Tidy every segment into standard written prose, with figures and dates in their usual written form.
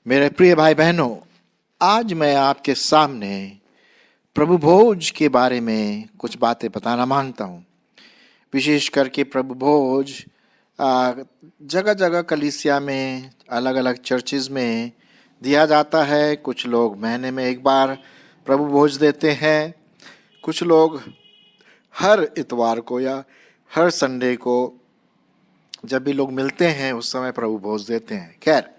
मेरे प्रिय भाई बहनों, आज मैं आपके सामने प्रभु भोज के बारे में कुछ बातें बताना मांगता हूँ। विशेष करके प्रभु भोज जगह जगह कलीसिया में, अलग अलग चर्चेज में दिया जाता है। कुछ लोग महीने में एक बार प्रभु भोज देते हैं, कुछ लोग हर इतवार को या हर संडे को जब भी लोग मिलते हैं उस समय प्रभु भोज देते हैं। खैर,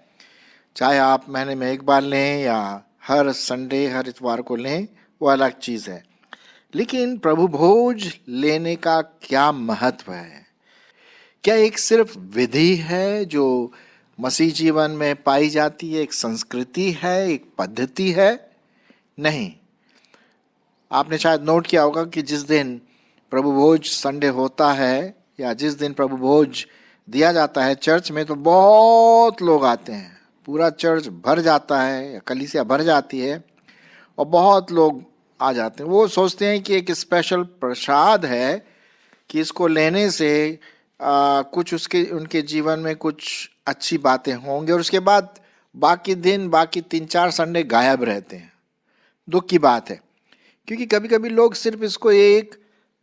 चाहे आप महीने में एक बार लें या हर संडे, हर इतवार को लें, वो अलग चीज़ है। लेकिन प्रभु भोज लेने का क्या महत्व है? क्या एक सिर्फ विधि है जो मसीह जीवन में पाई जाती है, एक संस्कृति है, एक पद्धति है? नहीं। आपने शायद नोट किया होगा कि जिस दिन प्रभु भोज संडे होता है या जिस दिन प्रभु भोज दिया जाता है चर्च में, तो बहुत लोग आते हैं। पूरा चर्च भर जाता है या कलीसिया भर जाती है और बहुत लोग आ जाते हैं। वो सोचते हैं कि एक स्पेशल प्रसाद है कि इसको लेने से कुछ उनके जीवन में कुछ अच्छी बातें होंगी, और उसके बाद बाकी 3-4 संडे गायब रहते हैं। दुख की बात है, क्योंकि कभी कभी लोग सिर्फ इसको एक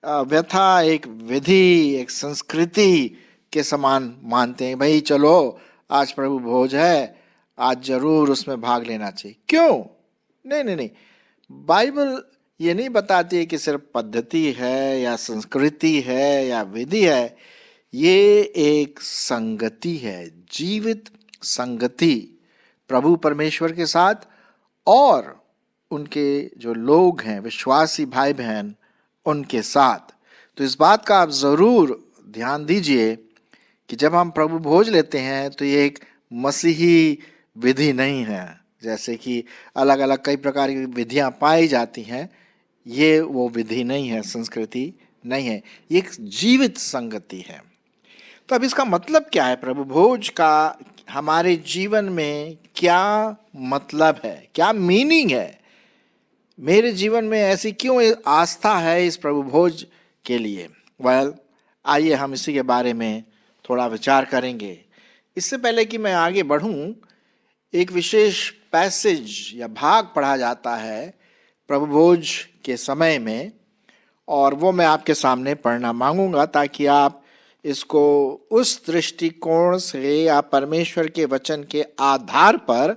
व्यथा, एक विधि, एक संस्कृति के समान मानते हैं। भाई चलो, आज प्रभु भोज है, आज जरूर उसमें भाग लेना चाहिए। क्यों? नहीं, बाइबल ये नहीं बताती है कि सिर्फ पद्धति है या संस्कृति है या विधि है। ये एक संगति है, जीवित संगति प्रभु परमेश्वर के साथ और उनके जो लोग हैं, विश्वासी भाई बहन, उनके साथ। तो इस बात का आप जरूर ध्यान दीजिए कि जब हम प्रभु भोज लेते हैं तो ये एक मसीही विधि नहीं है। जैसे कि अलग अलग कई प्रकार की विधियां पाई जाती हैं, ये वो विधि नहीं है, संस्कृति नहीं है, ये एक जीवित संगति है। तो अब इसका मतलब क्या है? प्रभु भोज का हमारे जीवन में क्या मतलब है, क्या मीनिंग है? मेरे जीवन में ऐसी क्यों आस्था है इस प्रभु भोज के लिए? आइए हम इसी के बारे में थोड़ा विचार करेंगे। इससे पहले कि मैं आगे बढ़ूं, एक विशेष पैसेज या भाग पढ़ा जाता है प्रभु भोज के समय में, और वो मैं आपके सामने पढ़ना मांगूंगा ताकि आप इसको उस दृष्टिकोण से या परमेश्वर के वचन के आधार पर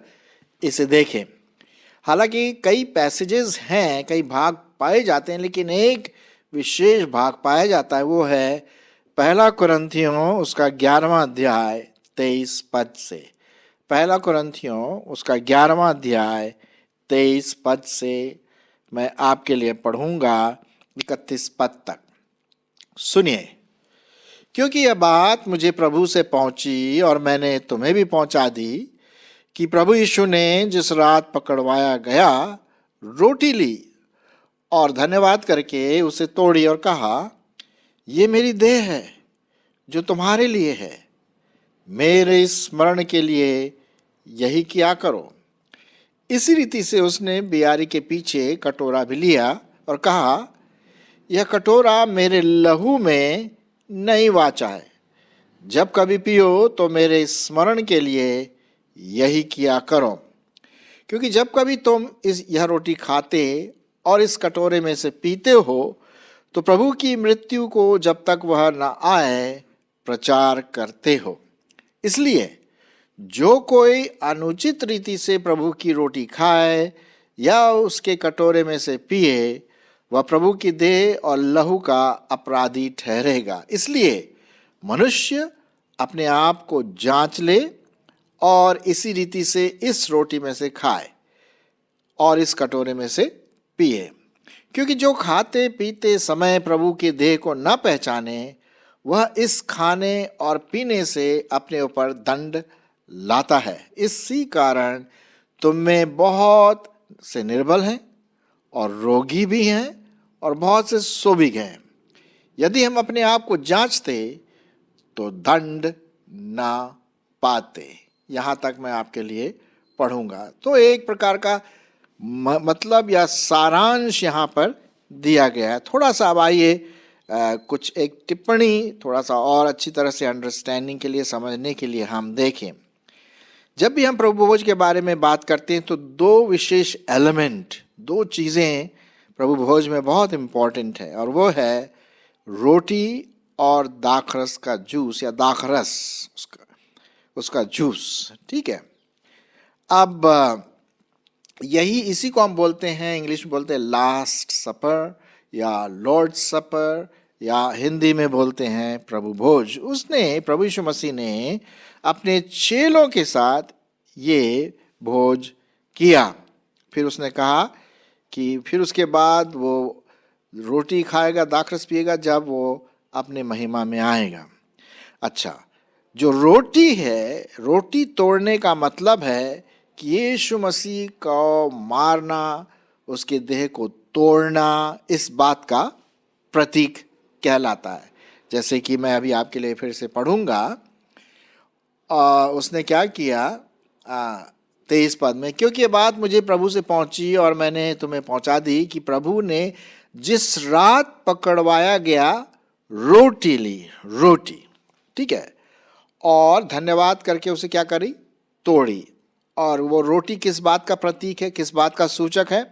इसे देखें। हालांकि कई पैसेजेस हैं, कई भाग पाए जाते हैं, लेकिन एक विशेष भाग पाया जाता है, वो है 1 कुरिन्थियों उसका 11वां अध्याय 23 पद से। 1 कुरिन्थियों उसका 11वां अध्याय 23 पद से मैं आपके लिए पढ़ूंगा 31 पद तक। सुनिए। क्योंकि यह बात मुझे प्रभु से पहुंची और मैंने तुम्हें भी पहुंचा दी कि प्रभु यीशु ने जिस रात पकड़वाया गया रोटी ली और धन्यवाद करके उसे तोड़ी और कहा, ये मेरी देह है जो तुम्हारे लिए है, मेरे स्मरण के लिए यही किया करो। इसी रीति से उसने बियारी के पीछे कटोरा भी लिया और कहा, यह कटोरा मेरे लहू में नई वाचा है, जब कभी पियो तो मेरे स्मरण के लिए यही किया करो। क्योंकि जब कभी तुम यह रोटी खाते और इस कटोरे में से पीते हो तो प्रभु की मृत्यु को जब तक वह न आए प्रचार करते हो। इसलिए जो कोई अनुचित रीति से प्रभु की रोटी खाए या उसके कटोरे में से पिए, वह प्रभु की देह और लहू का अपराधी ठहरेगा। इसलिए मनुष्य अपने आप को जांच ले और इसी रीति से इस रोटी में से खाए और इस कटोरे में से पिए। क्योंकि जो खाते पीते समय प्रभु की देह को न पहचाने, वह इस खाने और पीने से अपने ऊपर दंड लाता है। इसी कारण तुम में बहुत से निर्बल हैं और रोगी भी हैं और बहुत से सो भी गए। यदि हम अपने आप को जांचते तो दंड ना पाते। यहाँ तक मैं आपके लिए पढ़ूंगा। तो एक प्रकार का मतलब या सारांश यहाँ पर दिया गया है। थोड़ा सा अब आइए कुछ एक टिप्पणी थोड़ा सा और अच्छी तरह से अंडरस्टैंडिंग के लिए, समझने के लिए हम देखें। जब भी हम प्रभु भोज के बारे में बात करते हैं तो दो विशेष एलिमेंट, दो चीज़ें प्रभु भोज में बहुत इम्पॉर्टेंट है, और वो है रोटी और दाखरस का जूस, या दाखरस उसका जूस। ठीक है। अब इसी को हम बोलते हैं, इंग्लिश में बोलते हैं लास्ट सपर या लॉर्ड सपर, या हिंदी में बोलते हैं प्रभु भोज। उसने, प्रभु यीशु मसीह ने अपने चेलों के साथ ये भोज किया। फिर उसने कहा कि फिर उसके बाद वो रोटी खाएगा, दाखरस पिएगा जब वो अपने महिमा में आएगा। अच्छा, जो रोटी है, रोटी तोड़ने का मतलब है कि यीशु मसीह को मारना, उसके देह को तोड़ना, इस बात का प्रतीक कहलाता है। जैसे कि मैं अभी आपके लिए फिर से पढ़ूंगा। उसने क्या किया 23 पद में, क्योंकि ये बात मुझे प्रभु से पहुंची और मैंने तुम्हें पहुंचा दी कि प्रभु ने जिस रात पकड़वाया गया रोटी ली, रोटी, ठीक है, और धन्यवाद करके उसे क्या करी, तोड़ी। और वो रोटी किस बात का प्रतीक है, किस बात का सूचक है?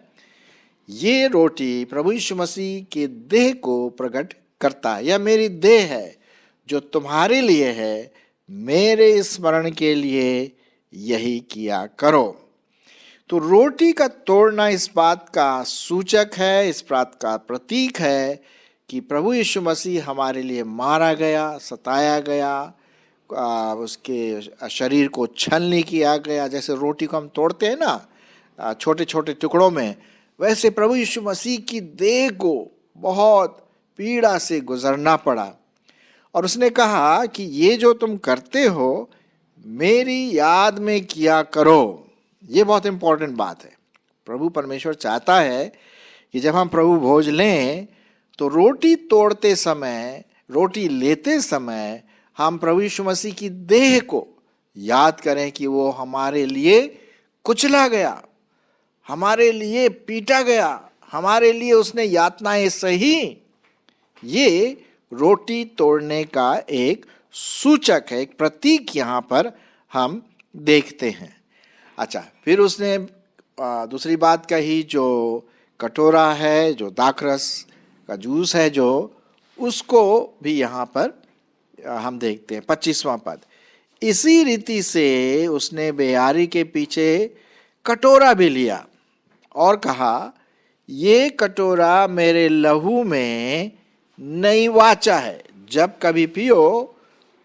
ये रोटी प्रभु यीशु मसीह के देह को प्रकट करता है। यह मेरी देह है जो तुम्हारे लिए है, मेरे स्मरण के लिए यही किया करो। तो रोटी का तोड़ना इस बात का सूचक है, इस बात का प्रतीक है कि प्रभु यीशु मसीह हमारे लिए मारा गया, सताया गया, उसके शरीर को छलनी किया गया। जैसे रोटी को हम तोड़ते हैं ना छोटे छोटे टुकड़ों में, वैसे प्रभु यीशु मसीह की देह को बहुत पीड़ा से गुजरना पड़ा। और उसने कहा कि ये जो तुम करते हो मेरी याद में किया करो। ये बहुत इंपॉर्टेंट बात है। प्रभु परमेश्वर चाहता है कि जब हम प्रभु भोज लें तो रोटी तोड़ते समय, रोटी लेते समय हम प्रभु यीशु मसीह की देह को याद करें कि वो हमारे लिए कुचला गया, हमारे लिए पीटा गया, हमारे लिए उसने यातनाएं सही। ये रोटी तोड़ने का एक सूचक है, एक प्रतीक यहाँ पर हम देखते हैं। अच्छा, फिर उसने दूसरी बात कही, जो कटोरा है, जो दाखरस का जूस है, जो उसको भी यहाँ पर हम देखते हैं। 25वां पद, इसी रीति से उसने बेयारी के पीछे कटोरा भी लिया और कहा, ये कटोरा मेरे लहू में नई वाचा है, जब कभी पियो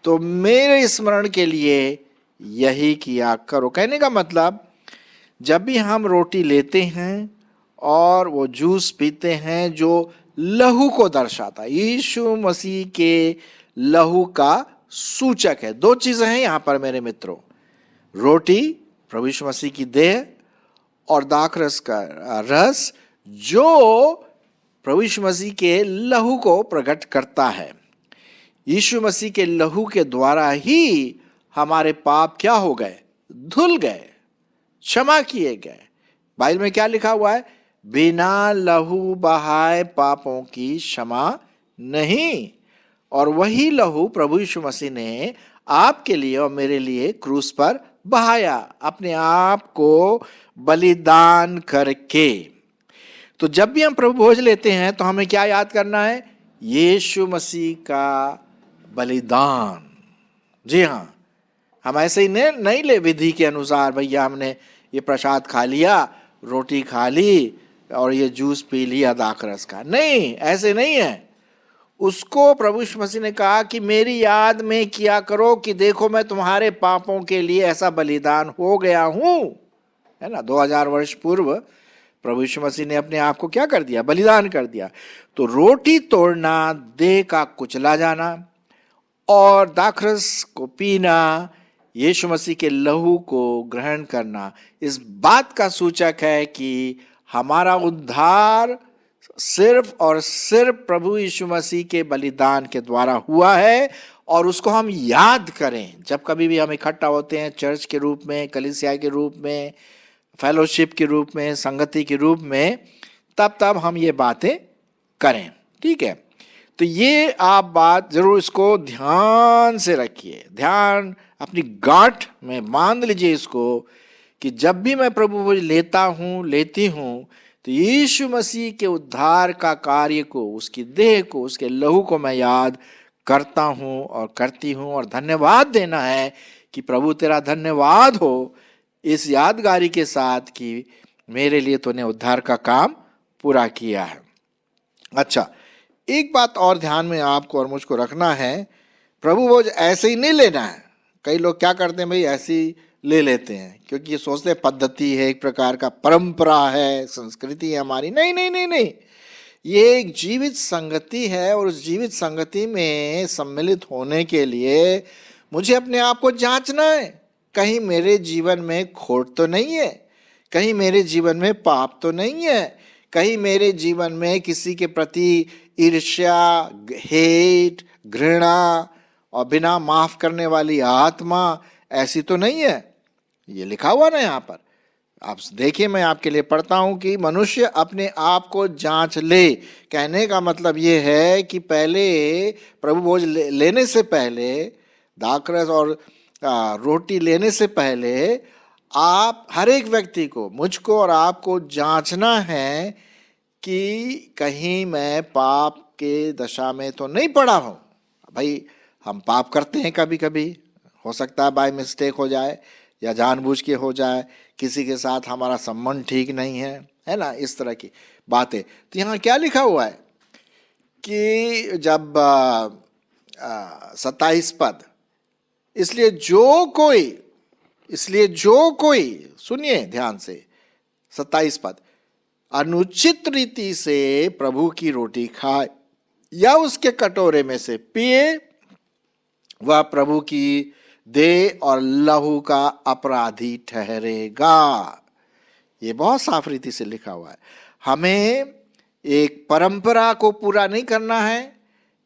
तो मेरे स्मरण के लिए यही किया करो। कहने का मतलब, जब भी हम रोटी लेते हैं और वो जूस पीते हैं जो लहू को दर्शाता है, यीशु मसीह के लहू का सूचक है। दो चीजें हैं यहाँ पर मेरे मित्रों, रोटी प्रभु यीशु मसीह की देह और दाखरस का रस जो प्रभु यीशु मसीह के लहू को प्रकट करता है। यीशु मसीह के लहू के द्वारा ही हमारे पाप क्या हो गए, धुल गए, क्षमा किए गए। बाइबल में क्या लिखा हुआ है, बिना लहू बहाए पापों की क्षमा नहीं। और वही लहू प्रभु यीशु मसीह ने आपके लिए और मेरे लिए क्रूस पर बहाया, अपने आप को बलिदान करके। तो जब भी हम प्रभु भोज लेते हैं तो हमें क्या याद करना है, यीशु मसीह का बलिदान। जी हाँ, हम ऐसे ही नहीं ले विधि के अनुसार, भैया हमने ये प्रसाद खा लिया, रोटी खा ली और ये जूस पी लिया दाखरस का। नहीं, ऐसे नहीं है। उसको प्रभु यीशु मसीह ने कहा कि मेरी याद में किया करो कि देखो मैं तुम्हारे पापों के लिए ऐसा बलिदान हो गया हूं, है ना। 2000 वर्ष पूर्व प्रभु यीशु मसीह ने अपने आप को क्या कर दिया, बलिदान कर दिया। तो रोटी तोड़ना, देह का कुचला जाना और दाखरस को पीना, यीशु मसीह के लहू को ग्रहण करना, इस बात का सूचक है कि हमारा उद्धार सिर्फ और सिर्फ प्रभु यीशु मसीह के बलिदान के द्वारा हुआ है। और उसको हम याद करें जब कभी भी हम इकट्ठा होते हैं, चर्च के रूप में, कलीसिया के रूप में, फेलोशिप के रूप में, संगति के रूप में, तब हम ये बातें करें। ठीक है, तो ये आप बात जरूर इसको ध्यान से रखिए, ध्यान अपनी गांठ में बांध लीजिए इसको, कि जब भी मैं प्रभु भोज लेता हूँ, लेती हूँ, तो यीशु मसीह के उद्धार का कार्य को, उसकी देह को, उसके लहू को मैं याद करता हूँ और करती हूँ। और धन्यवाद देना है कि प्रभु तेरा धन्यवाद हो इस यादगारी के साथ कि मेरे लिए तूने उद्धार का काम पूरा किया है। अच्छा, एक बात और ध्यान में आपको और मुझको रखना है, प्रभु भोज ऐसे ही नहीं लेना है। कई लोग क्या करते हैं, भाई ऐसे ही ले लेते हैं, क्योंकि ये सोचते हैं पद्धति है, एक प्रकार का परंपरा है, संस्कृति है हमारी। नहीं नहीं नहीं नहीं, ये एक जीवित संगति है, और उस जीवित संगति में सम्मिलित होने के लिए मुझे अपने आप को जांचना है, कहीं मेरे जीवन में खोट तो नहीं है, कहीं मेरे जीवन में पाप तो नहीं है, कहीं मेरे जीवन में किसी के प्रति ईर्ष्या, हेट, घृणा और बिना माफ करने वाली आत्मा ऐसी तो नहीं है। ये लिखा हुआ ना यहाँ पर, आप देखिए, मैं आपके लिए पढ़ता हूं कि मनुष्य अपने आप को जांच ले। कहने का मतलब ये है कि पहले प्रभु भोज लेने से पहले, दाखरस और रोटी लेने से पहले, आप हर एक व्यक्ति को, मुझको और आपको जांचना है कि कहीं मैं पाप के दशा में तो नहीं पड़ा हूं। भाई हम पाप करते हैं कभी कभी, हो सकता है बाय मिस्टेक हो जाए या जानबूझ के हो जाए, किसी के साथ हमारा संबंध ठीक नहीं है ना, इस तरह की बातें। तो यहाँ क्या लिखा हुआ है कि जब 27 पद, इसलिए जो कोई सुनिए ध्यान से, 27 पद, अनुचित रीति से प्रभु की रोटी खाए या उसके कटोरे में से पिए, वह प्रभु की देह और लहू का अपराधी ठहरेगा। ये बहुत साफ रीति से लिखा हुआ है। हमें एक परंपरा को पूरा नहीं करना है,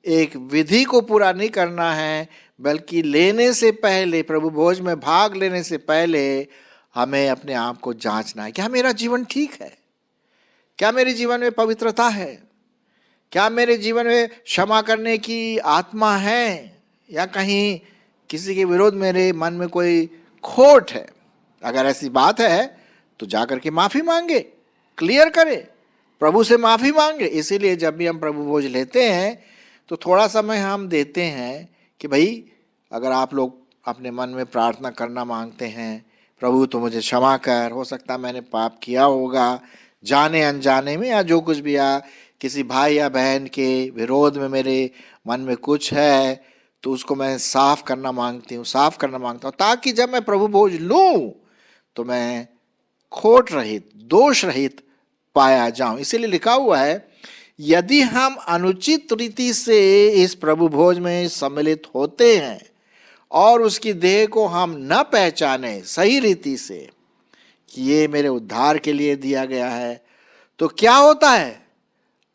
एक विधि को पूरा नहीं करना है, बल्कि लेने से पहले, प्रभु भोज में भाग लेने से पहले हमें अपने आप को जांचना है। क्या मेरा जीवन ठीक है? क्या मेरे जीवन में पवित्रता है? क्या मेरे जीवन में क्षमा करने की आत्मा है, या कहीं किसी के विरोध मेरे मन में कोई खोट है? अगर ऐसी बात है तो जाकर के माफी मांगे, क्लियर करे, प्रभु से माफी मांगे। इसीलिए जब भी हम प्रभु भोज लेते हैं तो थोड़ा समय हम देते हैं कि भाई, अगर आप लोग अपने मन में प्रार्थना करना मांगते हैं, प्रभु तो मुझे क्षमा कर, हो सकता है मैंने पाप किया होगा जाने अनजाने में, या जो कुछ भी, या किसी भाई या बहन के विरोध में मेरे मन में कुछ है, तो उसको मैं साफ करना मांगता हूँ, ताकि जब मैं प्रभु भोज लूं तो मैं खोट रहित, दोष रहित पाया जाऊं। इसीलिए लिखा हुआ है, यदि हम अनुचित रीति से इस प्रभु भोज में सम्मिलित होते हैं और उसकी देह को हम न पहचाने सही रीति से कि ये मेरे उद्धार के लिए दिया गया है, तो क्या होता है?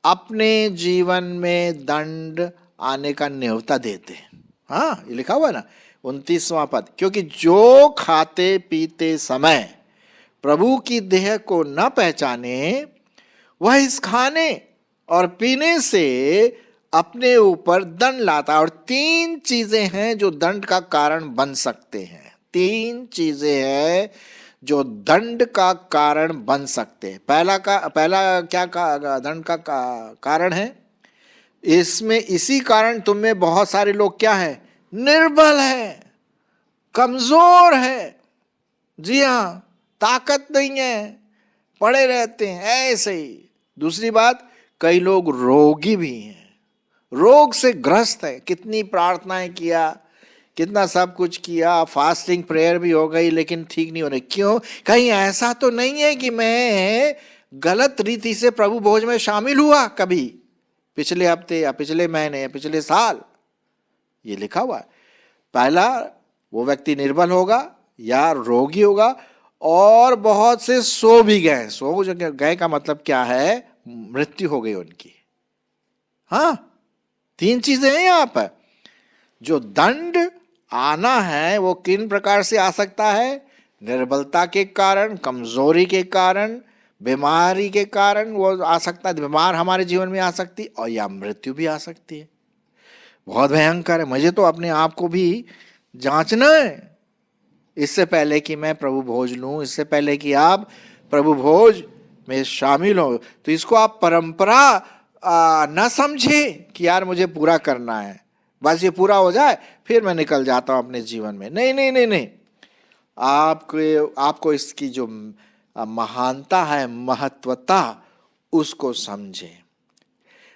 अपने जीवन में दंड आने का न्योता देते हैं। हाँ, ये लिखा हुआ है ना, 29वां पद, क्योंकि जो खाते पीते समय प्रभु की देह को न पहचाने, वह इस खाने और पीने से अपने ऊपर दंड लाता है। और 3 चीजें हैं जो दंड का कारण बन सकते हैं। 3 चीजें हैं जो दंड का कारण बन सकते हैं। पहला क्या दंड का कारण है? इसमें इसी कारण तुम में बहुत सारे लोग क्या है? निर्बल है, कमजोर है। जी हाँ, ताकत नहीं है, पड़े रहते हैं ऐसे ही। दूसरी बात, कई लोग रोगी भी हैं, रोग से ग्रस्त है। कितनी प्रार्थनाएं किया, कितना सब कुछ किया, फास्टिंग प्रेयर भी हो गई, लेकिन ठीक नहीं हो रही। क्यों? कहीं ऐसा तो नहीं है कि मैं गलत रीति से प्रभु भोज में शामिल हुआ कभी, पिछले हफ्ते या पिछले महीने या पिछले साल? ये लिखा हुआ है। पहला, वो व्यक्ति निर्बल होगा या रोगी होगा, और बहुत से सो भी गए। सो गए का मतलब क्या है? मृत्यु हो गई उनकी। हाँ, 3 चीजें हैं यहाँ पर। जो दंड आना है वो किन प्रकार से आ सकता है? निर्बलता के कारण, कमजोरी के कारण, बीमारी के कारण वो आ सकता है, बीमार हमारे जीवन में आ सकती और या मृत्यु भी आ सकती है। बहुत भयंकर है। मुझे तो अपने आप को भी जांचना है इससे पहले कि मैं प्रभु भोज लूं, इससे पहले कि आप प्रभु भोज में शामिल हो। तो इसको आप परंपरा न समझे कि यार मुझे पूरा करना है, बस ये पूरा हो जाए फिर मैं निकल जाता हूं अपने जीवन में। नहीं नहीं नहीं नहीं, आपको इसकी जो महानता है, महत्वता, उसको समझें।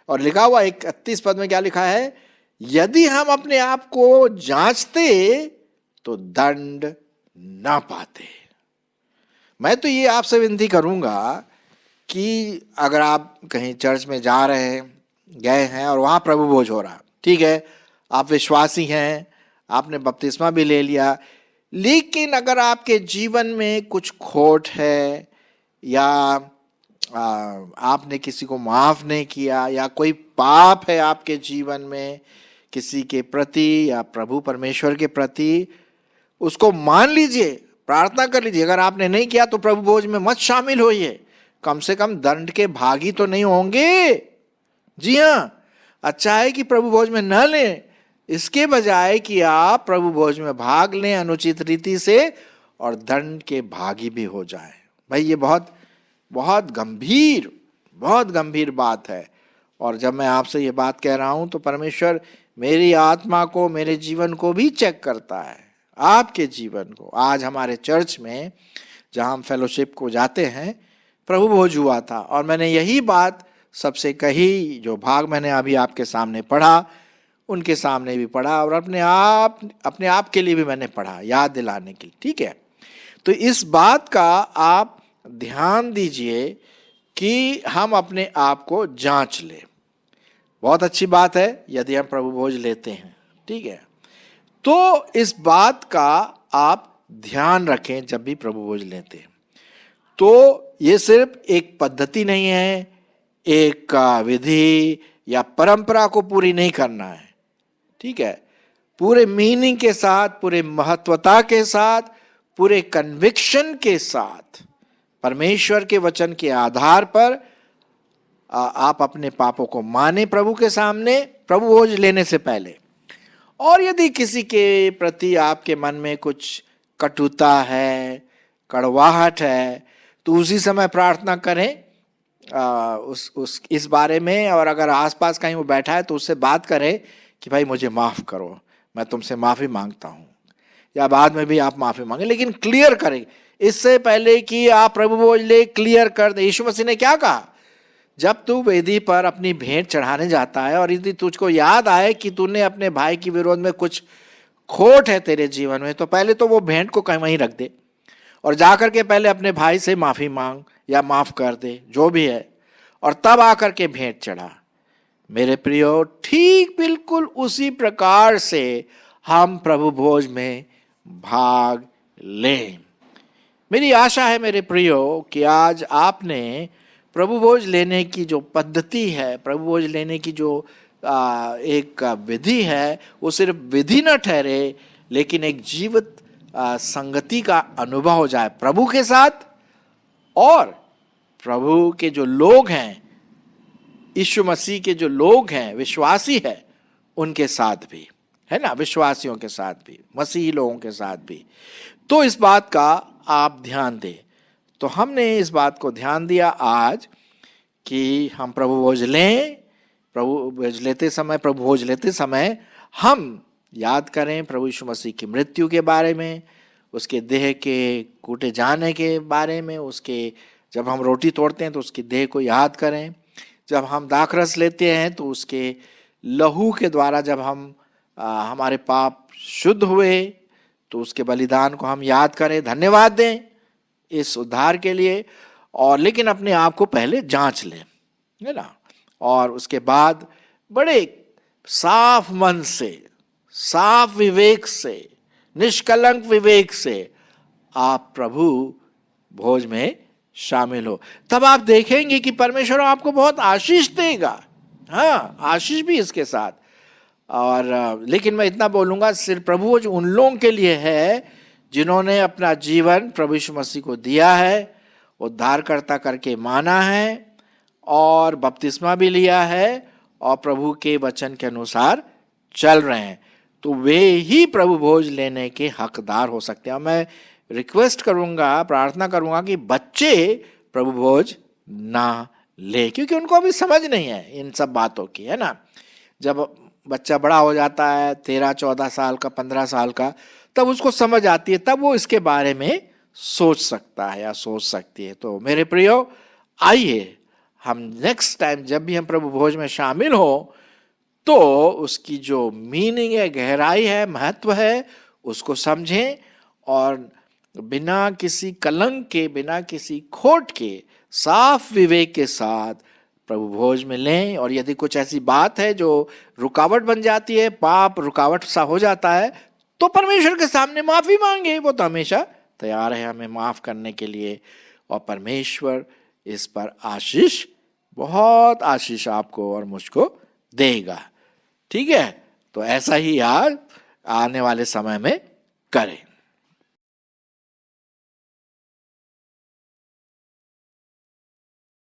और लिखा हुआ 31 पद में क्या लिखा है, यदि हम अपने आप को जांचते तो दंड ना पाते। मैं तो ये आपसे विनती करूंगा कि अगर आप कहीं चर्च में जा रहे हैं, गए हैं और वहां प्रभु भोज हो रहा, ठीक है, आप विश्वासी हैं, आपने बपतिस्मा भी ले लिया, लेकिन अगर आपके जीवन में कुछ खोट है या आपने किसी को माफ नहीं किया या कोई पाप है आपके जीवन में किसी के प्रति या प्रभु परमेश्वर के प्रति, उसको मान लीजिए, प्रार्थना कर लीजिए। अगर आपने नहीं किया तो प्रभु भोज में मत शामिल होइए, कम से कम दंड के भागी तो नहीं होंगे। जी हाँ, अच्छा है कि प्रभु भोज में न लें, इसके बजाय कि आप प्रभु भोज में भाग लें अनुचित रीति से और दंड के भागी भी हो जाएं। भाई ये बहुत बहुत गंभीर बात है। और जब मैं आपसे ये बात कह रहा हूं तो परमेश्वर मेरी आत्मा को, मेरे जीवन को भी चेक करता है, आपके जीवन को। आज हमारे चर्च में जहां हम फेलोशिप को जाते हैं, प्रभु भोज हुआ था और मैंने यही बात सबसे कही, जो भाग मैंने अभी आपके सामने पढ़ा उनके सामने भी पढ़ा और अपने आप के लिए भी मैंने पढ़ा, याद दिलाने के लिए। ठीक है, तो इस बात का आप ध्यान दीजिए कि हम अपने आप को जांच लें। बहुत अच्छी बात है यदि हम प्रभु भोज लेते हैं, ठीक है, तो इस बात का आप ध्यान रखें जब भी प्रभु भोज लेते हैं। तो ये सिर्फ एक पद्धति नहीं है, एक विधि या परंपरा को पूरी नहीं करना है, ठीक है, पूरे मीनिंग के साथ, पूरे महत्वता के साथ, पूरे कन्विक्शन के साथ, परमेश्वर के वचन के आधार पर आप अपने पापों को माने प्रभु के सामने प्रभु भोज लेने से पहले। और यदि किसी के प्रति आपके मन में कुछ कटुता है, कड़वाहट है, तो उसी समय प्रार्थना करें इस बारे में। और अगर आसपास कहीं वो बैठा है तो उससे बात करें कि भाई मुझे माफ करो, मैं तुमसे माफी मांगता हूं, या बाद में भी आप माफी मांगे, लेकिन क्लियर करें इससे पहले कि आप प्रभु भोज ले, क्लियर कर दे। यीशु मसीह ने क्या कहा, जब तू वेदी पर अपनी भेंट चढ़ाने जाता है और यदि तुझको याद आए कि तूने अपने भाई के विरोध में कुछ खोट है तेरे जीवन में, तो पहले तो वो भेंट को कहीं वहीं रख दे और जाकर के पहले अपने भाई से माफी मांग या माफ कर दे, जो भी है, और तब आकर के भेंट चढ़ा। मेरे प्रियो, ठीक बिल्कुल उसी प्रकार से हम प्रभु भोज में भाग लें। मेरी आशा है मेरे प्रियो कि आज आपने प्रभु भोज लेने की जो पद्धति है, प्रभु भोज लेने की जो एक विधि है, वो सिर्फ विधि न ठहरे, लेकिन एक जीवित संगति का अनुभव हो जाए प्रभु के साथ और प्रभु के जो लोग हैं, यीशु मसीह के जो लोग हैं, विश्वासी है, उनके साथ भी, है ना, विश्वासियों के साथ भी, मसीही लोगों के साथ भी। तो इस बात का आप ध्यान दें। तो हमने इस बात को ध्यान दिया आज कि हम प्रभु भोज लें, प्रभु भोज लेते समय हम याद करें प्रभु यीशु मसीह की मृत्यु के बारे में, उसके देह के कूटे जाने के बारे में, उसके जब हम रोटी तोड़ते हैं तो उसकी देह को याद करें, जब हम दाखरस लेते हैं तो उसके लहू के द्वारा जब हम हमारे पाप शुद्ध हुए तो उसके बलिदान को हम याद करें, धन्यवाद दें इस उद्धार के लिए। और लेकिन अपने आप को पहले जांच लें, है ना, और उसके बाद बड़े साफ मन से, साफ विवेक से, निष्कलंक विवेक से आप प्रभु भोज में शामिल हो। तब आप देखेंगे कि परमेश्वर आपको बहुत आशीष देगा, हाँ, आशीष भी इसके साथ। और लेकिन मैं इतना बोलूंगा, सिर्फ प्रभु भोज उन लोगों के लिए है जिन्होंने अपना जीवन प्रभु यीशु मसीह को दिया है उद्धारकर्ता करके माना है और बपतिस्मा भी लिया है और प्रभु के वचन के अनुसार चल रहे हैं, तो वे ही प्रभु भोज लेने के हकदार हो सकते हैं। मैं रिक्वेस्ट करूंगा, प्रार्थना करूंगा कि बच्चे प्रभु भोज ना ले, क्योंकि उनको अभी समझ नहीं है इन सब बातों की, है ना। जब बच्चा बड़ा हो जाता है 13-14 साल का, 15 साल का, तब उसको समझ आती है, तब वो इसके बारे में सोच सकता है या सोच सकती है। तो मेरे प्रियो, आइए हम नेक्स्ट टाइम जब भी हम प्रभु भोज में शामिल हो तो उसकी जो मीनिंग है, गहराई है, महत्व है, उसको समझें और बिना किसी कलंक के, बिना किसी खोट के, साफ विवेक के साथ प्रभु भोज में लें। और यदि कुछ ऐसी बात है जो रुकावट बन जाती है, पाप रुकावट सा हो जाता है, तो परमेश्वर के सामने माफी मांगे। वो तो हमेशा तैयार है हमें माफ करने के लिए, और परमेश्वर इस पर आशीष, बहुत आशीष आपको और मुझको देगा। ठीक है, तो ऐसा ही आज आने वाले समय में करें।